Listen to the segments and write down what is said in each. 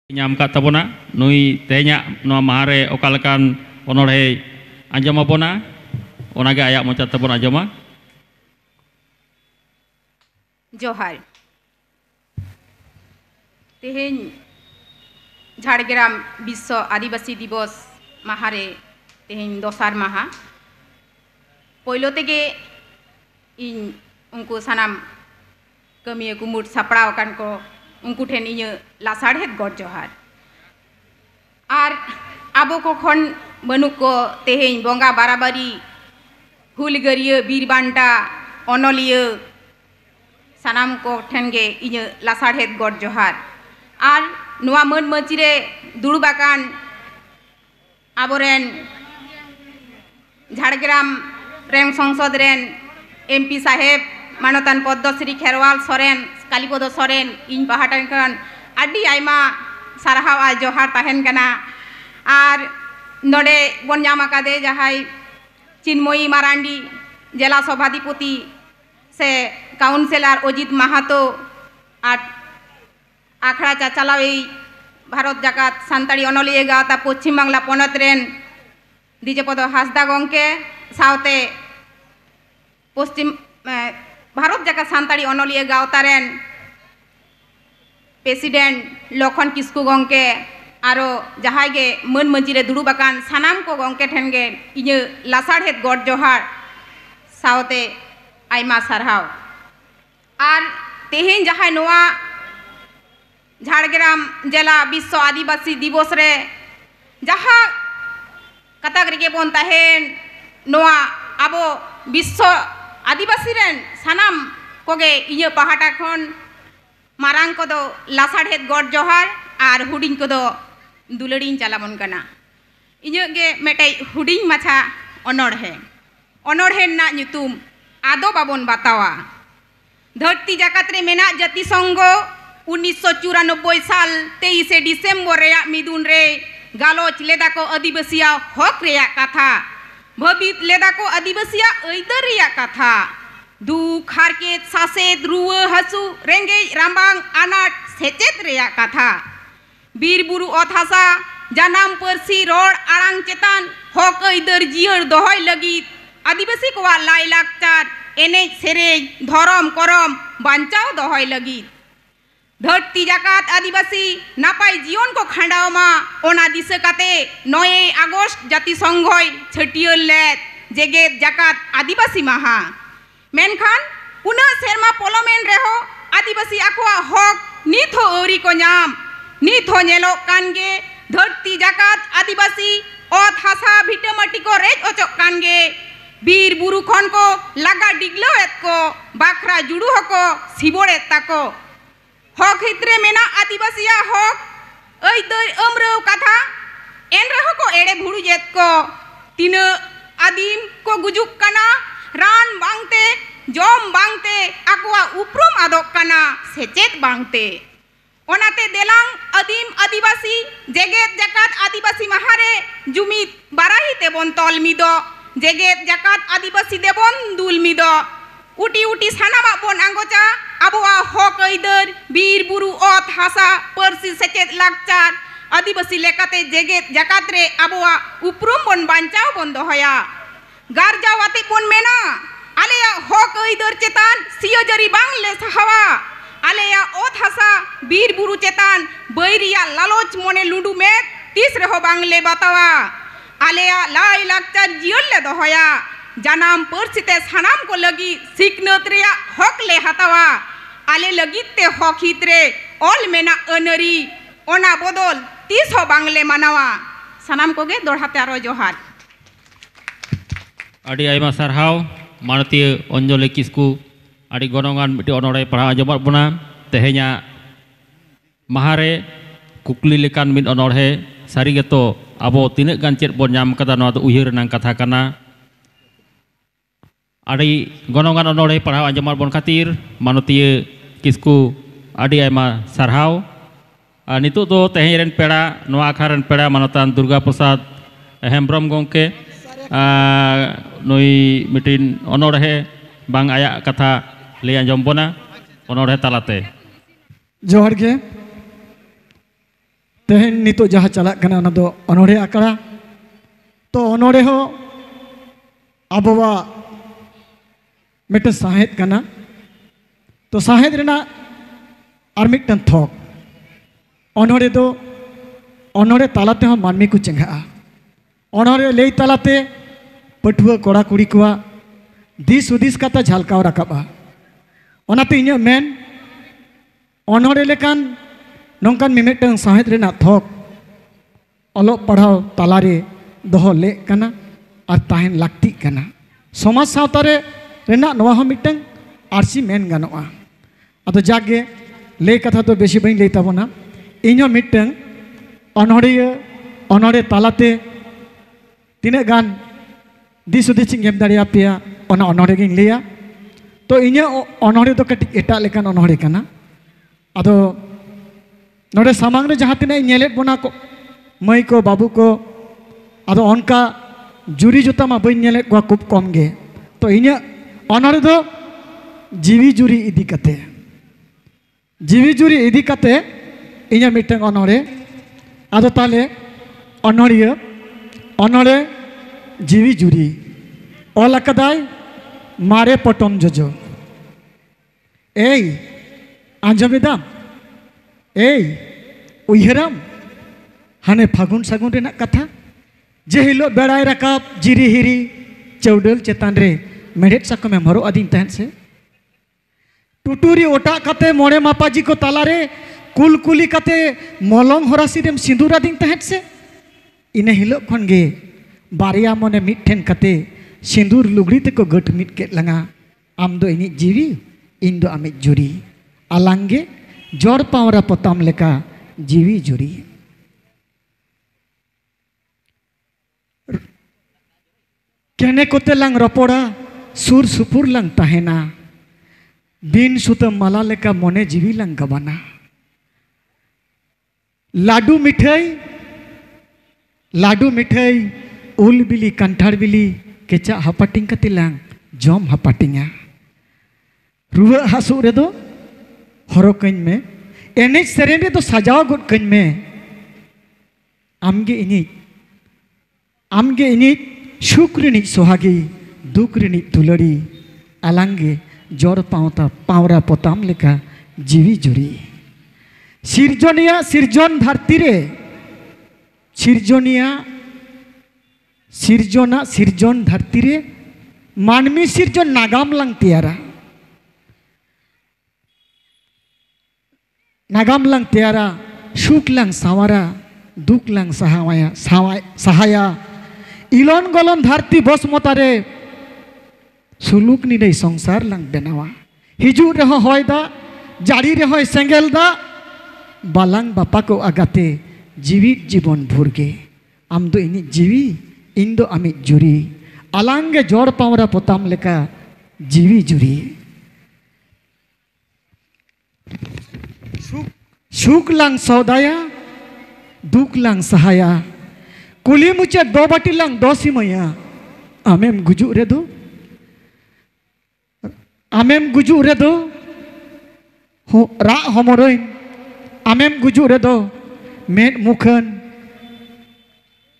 nyam kat tabona nui tenya no mahare okalakan onore anjama bona onaga ayak mocha tabona anjama जोहार तेहेन झाड़ग्राम विश्व आदिवासी दिवस महारे तेहेन दोसार माहा पोइलो तेगे इन उनको सानाम कमिया कुमुट सापड़ाव कान को उनको ठेन इन्य लासाड़हेत गॉड जोहार आर आबो को खन बनुक को तेहेन बोंगा बाराबारी हुलगरिय बीरबांटा ओनोलिय सानाम को ठेनगे इन्य लासाड़हेत गॉड जोहार आर नुआ मन मचिरे दुड़बाकान आबोरेन झाड़ग्राम रें संसद रेन एमपी साहेब मानतान पद्मश्री खेरवाल सोरेन कालीपद सोरेन इन पाहाटान आदि आयमा सारहाव आ जोहार ताहेन कना आर नोडे बन नाम आकादे जहाय चिन्मयी मारांडी जिला सभाधिपति से काउंसिलर अजित माहातो आर आखड़ा चाचालावी भारत जाकात सान्ताड़ी अनलिया गावता पश्चिम बांगला पनत रेन दिजेपद हासदा गंके सावते पश्चिम भारत जाकात सान्ताड़ी अनलिया गावता रेन प्रेसिडेंट लखन किस्कु गंके आरो जहाय गे मन मंजिरे दुड़ुबाकान सानाम को गंके ठेनगे इन्य लासाड़हेत गॉड जोहार सावते आयमा सारहाव आर तेहेन जहाय नोआ झाड़ग्राम जिला विश्व आदिवासी दिवस रे जहाँ कतक रेगे बन ताहेन नोआ आबो विश्व आदिवासी रेन सानाम कोगे इन्य पाहाटा खन मारांग को दो लासाड़हेत गॉड जोहार आर हुडिंग को दो दुलड़ीन चालाबन कना इन्य गे मेटे हुडिंग माछा अनोढ़े ना ᱧᱩᱛᱩᱢ आदो बाबन बतावा धरती जाकात रे मेना जाति संघ 1994 साल 23 डिसेम्बर रे मिदुन रे गालोच लेदा को आदिवासिया हक रे कथा भबित लेदा को आदिवासिया ऐदर रे कथा दुख हारकेत सासेत रुआ हसु रेंगे रामबांग आनाट सेचेत रे कथा बीर बुरु अत हासा जानाम परसी रोड आड़ांग चेतान हक ऐदर जियर दोहय लगित आदिवासी को लाई लाकचार एनेज सेरेज धरम करम बांचाव दोहय लगित धरती जाकात आदिवासी नापाय जीवन को खांडावमा ओना दिशा काते 9 আগস্ট जाति संघय छटियर लेत जेगेत जाकात आदिवासी माहा मेनखान उना सेरमा पोलोमेन रेहो आदिवासी आकोआ हक नित हो औरी को नाम नित हो नेलो कानगे धरती जाकात आदिवासी अत हासा भिटमाटी को रेज ओचक कानगे बीर बुरु खन को लागा डिगलो एत को बाखरा जुड़ू हको सिबोड़ एत ताको हक हित्रे मेना आदिवासिया हक ऐदर अमरव कथा एन रहो को एड़े भुड़ू जेत को तीन आदिम को गुजुक कना रान बांगते जम बांगते आकुआ उपरुम आदोक कना सेचेत बांगते ओनाते देलांग आदिम आदिवासी जेगेत जाकात आदिवासी महारे जुमित बाराही तेबन तल मिदो जेगेत जाकात आदिवासी देबन दुल मिदो उटी उटी सानामा बन आंगोचा आबोआ हक ऐदर बीर बुरु अत हासा परसी सेचेत लाकचार आदिवासी लेकाते जेगेत जाकात रे आबोआ उपरुम बन बांचाव बन दोहया गारजावाते बन मेना आलेया हक ऐदर चेतान सियजरी बांगले साहावा आलेया अत हासा बीर बुरु चेतान बैरिया लालोच मने लुडू में तीस रेहो बांगले बतावा आलेया लाई लाकचार जियल ले दोहया जानाम परसिते सानाम को लगी सिकनत रेया हक ले हतावा आले लगिते हक हितरे ऑल मेना अनरी ओना बदल तीस हो बांगले मानावा सानाम को गे दोड़हाते आरो जोहार आदि आयमा सारहाव मानतीय अंजलि किस्कु आदि गनोंगान मिटी अनोड़े पढ़ा आंजमत बोना तेहेnya महारे कुकली लेकान मिद अनोड़े सारी गेतो आबो तिनाग गान चेद बोन नाम कदा नोआ दो उयहर नांग कथा काना आदि गनोंगान अनोड़े पढ़ा आंजमत बोन खातिर मानतीय किस्कु आदि आयमा सारहाव नितु दो तेहें रेन पेड़ा नोआ आखा रेन पेड़ा मानतान दुर्गा प्रसाद हेम्ब्रम गंके नुई मिटिन अनोड़े बांग आया कथा ले आंजम बोना अनोड़े तालाते जोहर गे तेहन नितो जहाँ चला कना ना दो अनोड़े आकड़ा तो अनोड़े हो अबवा मिट्टे साहेद कना तो साहेद रेना और मिट्टन थोक अनोड़े दो अनोड़े तालाते हो मानमी को चंगा अनोड़े ले तालाते पटुआ कोड़ा कुड़ी कुआ दिस उदिस काता झलकाव राकाबा ओनाते इन्या मेन अनोड़े लेकान नौकान मिमिटन साहेद रेना थोक अलो पढ़ाव तालारे दोहो ले कना और ताहेन लाक्ति कना समाज सावतारे रेना नवा हो मिटन आरसी मेन गानोआ अतो जागे ले कथा तो बेसी बई ले ताबोना इन्यो मिटन अनोड़े तालाते तिने गान दिस उदिस गेम दाड़िया पेया ओना अनोड़े गिन लेया तो इन्या अनोड़े तो कटी एटा लेकान अनोड़े कना अदो नोड़े सामांग रे जहाँ तिना नेलेट बोना को मई को बाबू को अदो उनका जुरी जुता मा बई नेलेट को खूब कम गे तो इन्या अनोड़े दो जीवी जुरी इदी कते इन्या मिटन अनोड़े अदो ताले अनोड़े जीवी जुरी ओलकदाय मारे पटम जोजो ए आंजमेदाम ए उयहराम हाने फागुन सागुन रेना कथा जे हिलो बेड़ाय रकाब जिरी हिरी चौडल चेतान रे मेढ़ेट साकम एम हरो आदि तहन से टुटुरी ओटा कते मोड़े मापाजी को तालारे कुलकुली कते मलंग हरासी रेम सिंदूर आदि तहन से इने हिलो खन गे बारिया मने मिठेन कते सिंदूर लुगड़ी ते को गट मिट के लंगा आम दो इनी जीवी इन दो आमित जुरी आलांगे जोर पावरा पोताम लेका जीवी जुरी केने कोते लंग रपोड़ा सुर सुपुर लंग ताहेना बिन सुतम माला लेका मोने जीवी लंग गबाना लाडू मिठाई उल बिली कंठार बिली केचा हापाटिंग कते लंग जम हापाटिंगा रुआ हासु रे दो हरो कñ में एने सेरेन रे तो सजाव गुड कñ में आमगे इनी शुक्रिनी सोहागी दुक्रिनी दुलड़ी आलांगे जोर पावता पावरा पोताम लेका जीवी जुरी सिरजनिया सिरजन धरती रे सिरजन धरती रे मानमी सिरजन नागाम लंग त्यारा सुख लंग सावारा दुख लंग सहाया इलन गलन धरती बस मतारे सुलुक निदे संसार लंग बेनावा हिजू रह होय दा जाड़ी रह सेंगेल दा बालांग बापा को आगाते जीवित जीवन भुरगे आम दो इनी जीवी इन दो आमी जुरी आलांगे जोर पावरा पोताम लेका जीवी जुरी सुख लंग सौदाया दुख लंग सहाया कुली मुचे दो बाटी लंग दो सिमया आमेम गुजु रे दो रा हमरोइन आमेम गुजु रे दो मेद मुखन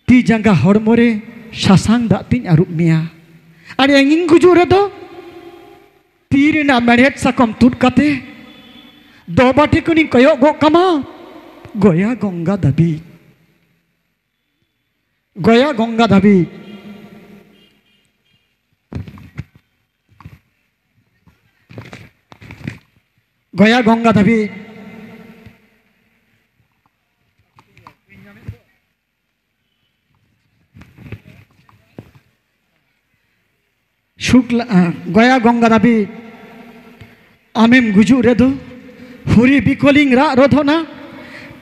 ती जंगा हड़मोरे सासांग दातिन आरुब मिया और एंगिंग गुजु रे दो तीर ना मेढ़ेट साकम तुट काते दो बाटी कुनी कयो गो कमा गया गंगा दाबी गया गंगा धाबी शुक्ला गया गंगा धाबी आमेम गुजु रेदो हुरी बिकोलिंग रा रोधना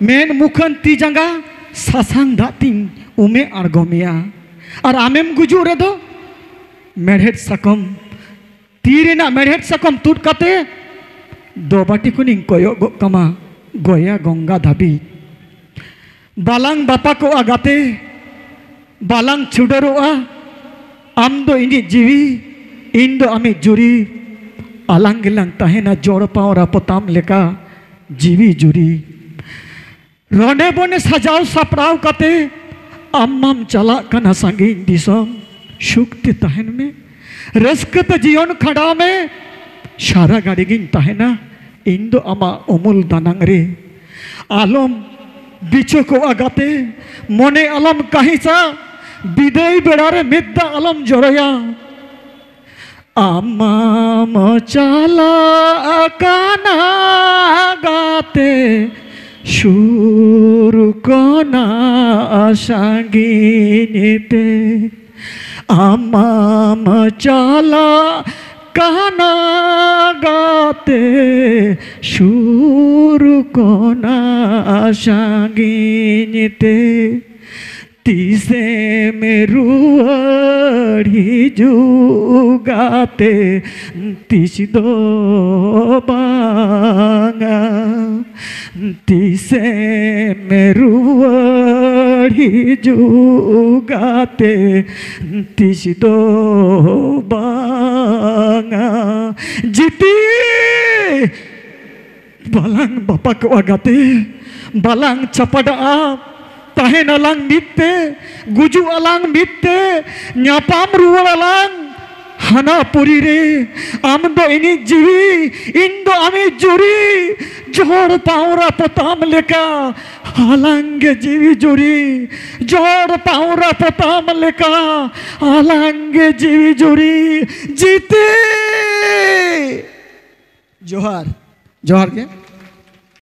मेन मुखन ती जंगा सासांग दातिन उमे आड़गोमिया और आमेम गुजु रे दो मेढ़ेट सकम तीरेना मेढ़ेट सकम तुट काते दो बाटी कुनिंग कोयो गो कमा गया गंगा धाबी बालांग बापा को आगाते बालांग छुडरोआ आम दो इनी जीवी इन दो आमी जुरी आलांग गिलांग ताहेना जोड़ पावरा पोताम लेका जीवी जुरी रोने बोने सजाव सपराव कते आमाम चला कना संगीन दिसम सुक्ति तहन में रस्कत जीवन खड़ा में सारा गाड़ी गिन तहना इंदो आमा उमुल दानांग रे आलम बिचो को आगाते मोने आलम काहिसा बिदय बेड़ारे मिद्दा आलम जोरया आमाम चला काना गाते शुरू कोना संगीनिते आमाम चला काना गाते शुरू कोना संगीनिते तीसे मेरुआड़ी जुगाते तीस दो बांगा तीसे मेरुआड़ी जुगाते तीस दो बांगा जीती बालांग बापा को आगाते बालांग चपड़ा तहन अलांग मित्ते गुजु अलांग मित्ते न्यापाम रुवल अलांग हाना पुरी रे आम दो इनी जीवी इन दो आमी जुरी जोड़ पाउरा पताम लेका आलांगे जीवी जुरी जोड़ पाउरा पताम लेका आलांगे जीवी जुरी जीते जोहार जोहार के